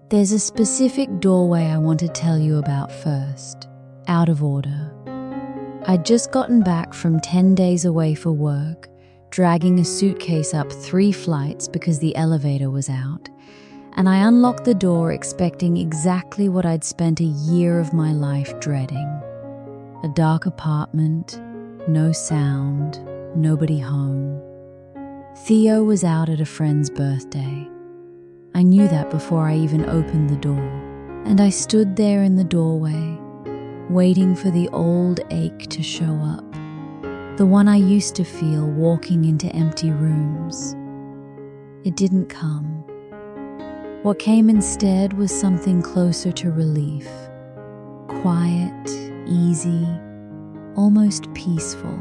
There's a specific doorway I want to tell you about first, out of order. I'd just gotten back from 10 days away for work, dragging a suitcase up 3 flights because the elevator was out, and I unlocked the door expecting exactly what I'd spent a year of my life dreading. A dark apartment, no sound, nobody home. Theo was out at a friend's birthday. I knew that before I even opened the door, and I stood there in the doorway, waiting for the old ache to show up, the one I used to feel walking into empty rooms. It didn't come. What came instead was something closer to relief, quiet, easy, almost peaceful.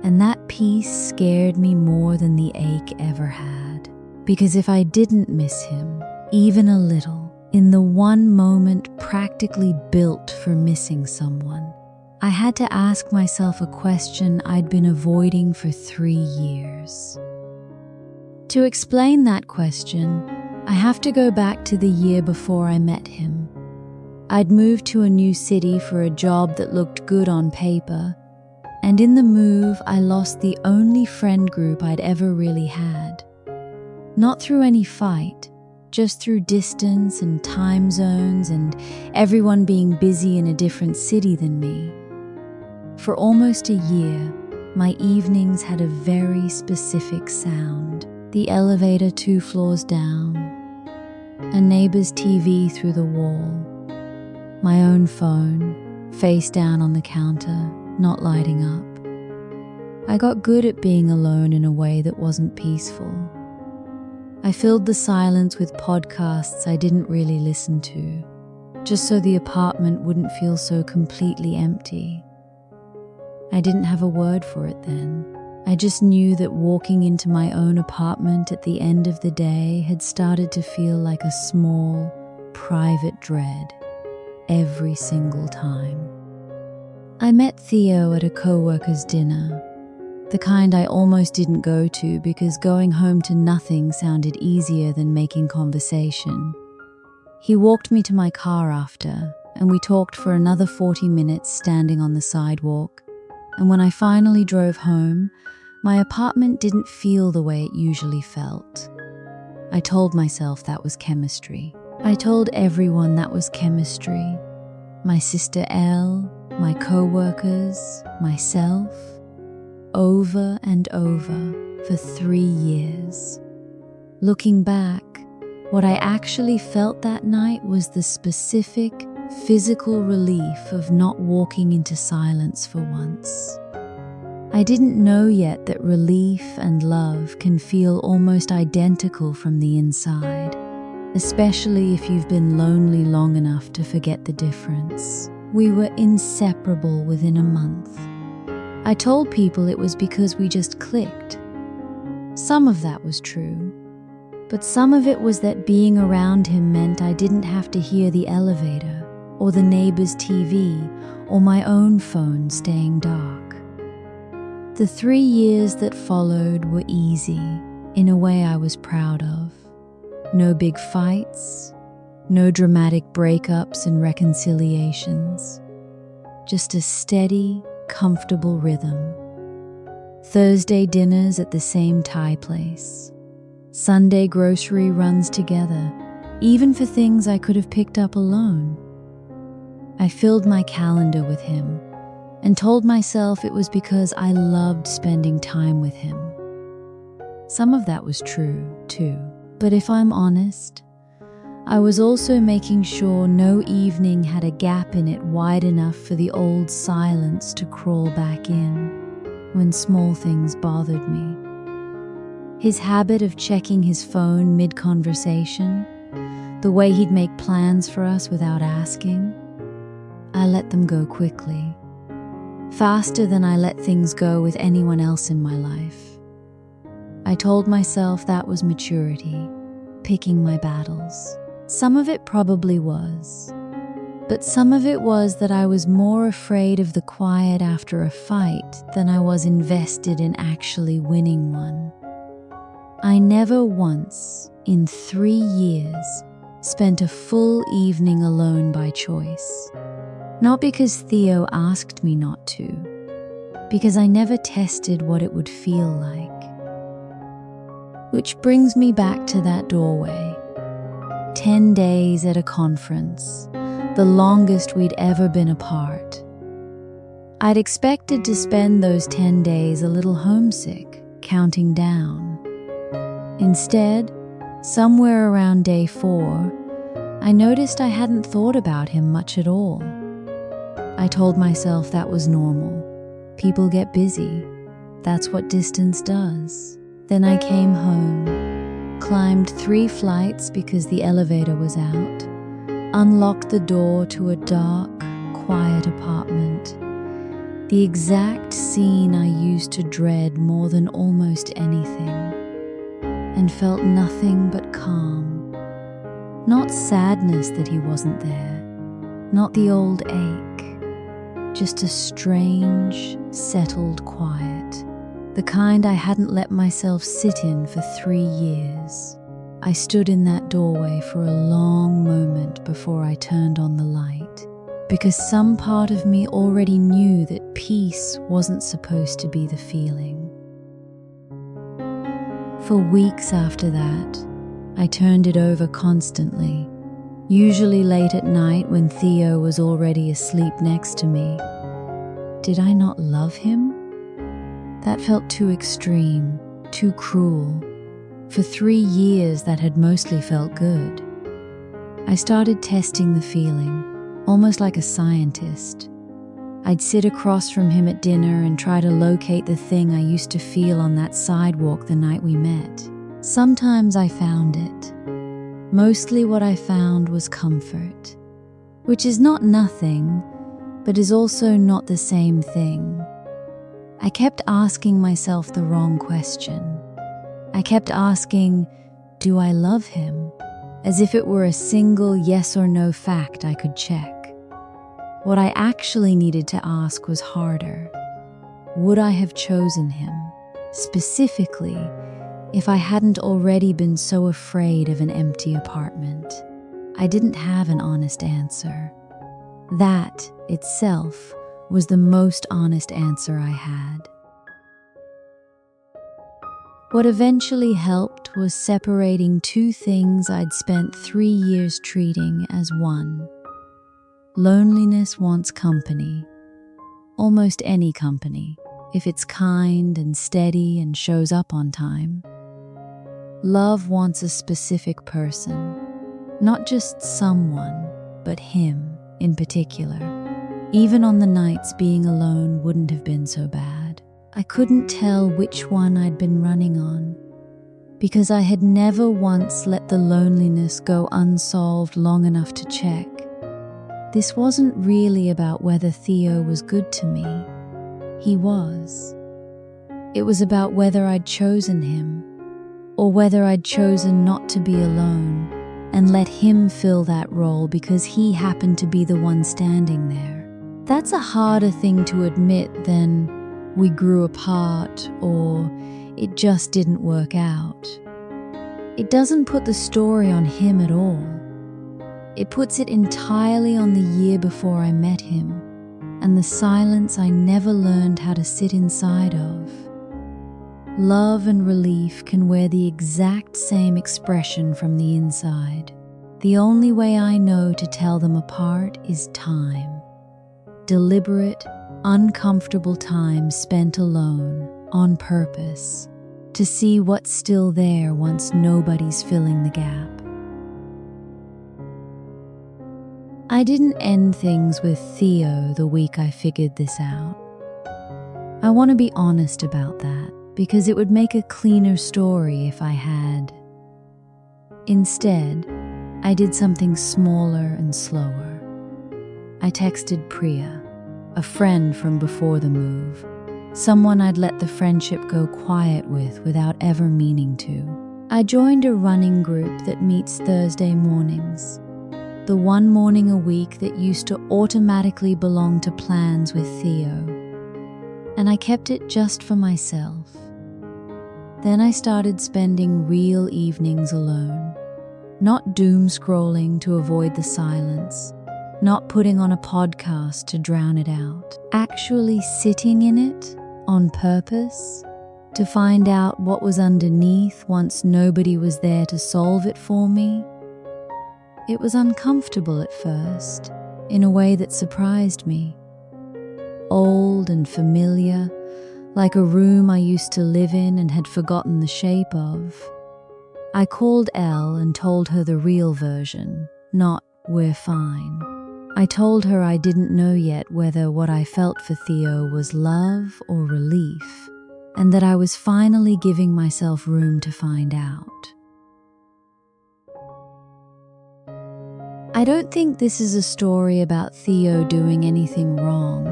And that peace scared me more than the ache ever had. Because if I didn't miss him, even a little, in the one moment practically built for missing someone, I had to ask myself a question I'd been avoiding for 3 years. To explain that question, I have to go back to the year before I met him. I'd moved to a new city for a job that looked good on paper, and in the move I lost the only friend group I'd ever really had. Not through any fight, just through distance and time zones and everyone being busy in a different city than me. For almost a year, my evenings had a very specific sound. The elevator 2 floors down, a neighbor's TV through the wall, my own phone, face down on the counter, not lighting up. I got good at being alone in a way that wasn't peaceful. I filled the silence with podcasts I didn't really listen to, just so the apartment wouldn't feel so completely empty. I didn't have a word for it then. I just knew that walking into my own apartment at the end of the day had started to feel like a small, private dread every single time. I met Theo at a co-worker's dinner, the kind I almost didn't go to because going home to nothing sounded easier than making conversation. He walked me to my car after, and we talked for another 40 minutes standing on the sidewalk. And when I finally drove home, my apartment didn't feel the way it usually felt. I told myself that was chemistry. I told everyone that was chemistry. My sister Elle, my co-workers, myself. Over and over for 3 years. Looking back, what I actually felt that night was the specific, physical relief of not walking into silence for once. I didn't know yet that relief and love can feel almost identical from the inside, especially if you've been lonely long enough to forget the difference. We were inseparable within a month. I told people it was because we just clicked. Some of that was true, but some of it was that being around him meant I didn't have to hear the elevator, or the neighbor's TV, or my own phone staying dark. The 3 years that followed were easy, in a way I was proud of. No big fights, no dramatic breakups and reconciliations. Just a steady, comfortable rhythm. Thursday dinners at the same Thai place. Sunday grocery runs together, even for things I could have picked up alone. I filled my calendar with him and told myself it was because I loved spending time with him. Some of that was true, too. But if I'm honest, I was also making sure no evening had a gap in it wide enough for the old silence to crawl back in when small things bothered me. His habit of checking his phone mid-conversation, the way he'd make plans for us without asking, I let them go quickly, faster than I let things go with anyone else in my life. I told myself that was maturity, picking my battles. Some of it probably was, but some of it was that I was more afraid of the quiet after a fight than I was invested in actually winning one. I never once, in 3 years, spent a full evening alone by choice. Not because Theo asked me not to, because I never tested what it would feel like. Which brings me back to that doorway. 10 days at a conference, the longest we'd ever been apart. I'd expected to spend those 10 days a little homesick, counting down. Instead, somewhere around day 4, I noticed I hadn't thought about him much at all. I told myself that was normal. People get busy. That's what distance does. Then I came home, climbed 3 flights because the elevator was out, unlocked the door to a dark, quiet apartment. The exact scene I used to dread more than almost anything, and felt nothing but calm. Not sadness that he wasn't there, not the old ache, just a strange, settled quiet, the kind I hadn't let myself sit in for 3 years. I stood in that doorway for a long moment before I turned on the light, because some part of me already knew that peace wasn't supposed to be the feeling. For weeks after that, I turned it over constantly, usually late at night when Theo was already asleep next to me. Did I not love him? That felt too extreme, too cruel. For 3 years, that had mostly felt good. I started testing the feeling, almost like a scientist. I'd sit across from him at dinner and try to locate the thing I used to feel on that sidewalk the night we met. Sometimes I found it. Mostly what I found was comfort, which is not nothing, but is also not the same thing. I kept asking myself the wrong question. I kept asking, do I love him? As if it were a single yes or no fact I could check. What I actually needed to ask was harder. Would I have chosen him? Specifically, if I hadn't already been so afraid of an empty apartment. I didn't have an honest answer. That, itself, was the most honest answer I had. What eventually helped was separating 2 things I'd spent 3 years treating as one. Loneliness wants company. Almost any company, if it's kind and steady and shows up on time. Love wants a specific person, not just someone, but him in particular. Even on the nights being alone wouldn't have been so bad. I couldn't tell which one I'd been running on, because I had never once let the loneliness go unsolved long enough to check. This wasn't really about whether Theo was good to me. He was. It was about whether I'd chosen him, or whether I'd chosen not to be alone and let him fill that role because he happened to be the one standing there. That's a harder thing to admit than we grew apart or it just didn't work out. It doesn't put the story on him at all. It puts it entirely on the year before I met him and the silence I never learned how to sit inside of. Love and relief can wear the exact same expression from the inside. The only way I know to tell them apart is time. Deliberate, uncomfortable time spent alone, on purpose, to see what's still there once nobody's filling the gap. I didn't end things with Theo the week I figured this out. I want to be honest about that, because it would make a cleaner story if I had. Instead, I did something smaller and slower. I texted Priya, a friend from before the move, someone I'd let the friendship go quiet with without ever meaning to. I joined a running group that meets Thursday mornings, the one morning a week that used to automatically belong to plans with Theo, and I kept it just for myself. Then I started spending real evenings alone, Not doom scrolling to avoid the silence, not putting on a podcast to drown it out. Actually sitting in it on purpose to find out what was underneath once nobody was there to solve it for me. It was uncomfortable at first, in a way that surprised me. Old and familiar, like a room I used to live in and had forgotten the shape of. I called Elle and told her the real version, not "we're fine." I told her I didn't know yet whether what I felt for Theo was love or relief, and that I was finally giving myself room to find out. I don't think this is a story about Theo doing anything wrong.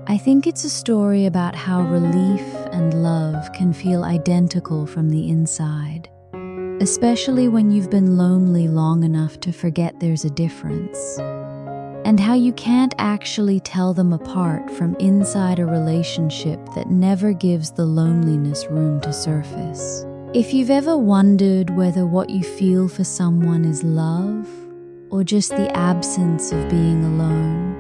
I think it's a story about how relief and love can feel identical from the inside, especially when you've been lonely long enough to forget there's a difference, and how you can't actually tell them apart from inside a relationship that never gives the loneliness room to surface. If you've ever wondered whether what you feel for someone is love or just the absence of being alone,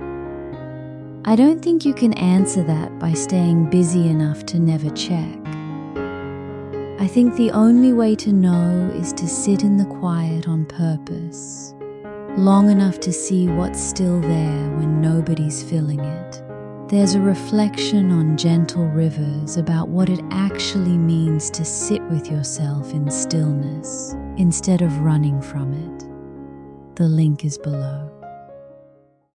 I don't think you can answer that by staying busy enough to never check. I think the only way to know is to sit in the quiet on purpose, long enough to see what's still there when nobody's filling it. There's a reflection on gentle rivers about what it actually means to sit with yourself in stillness instead of running from it. The link is below.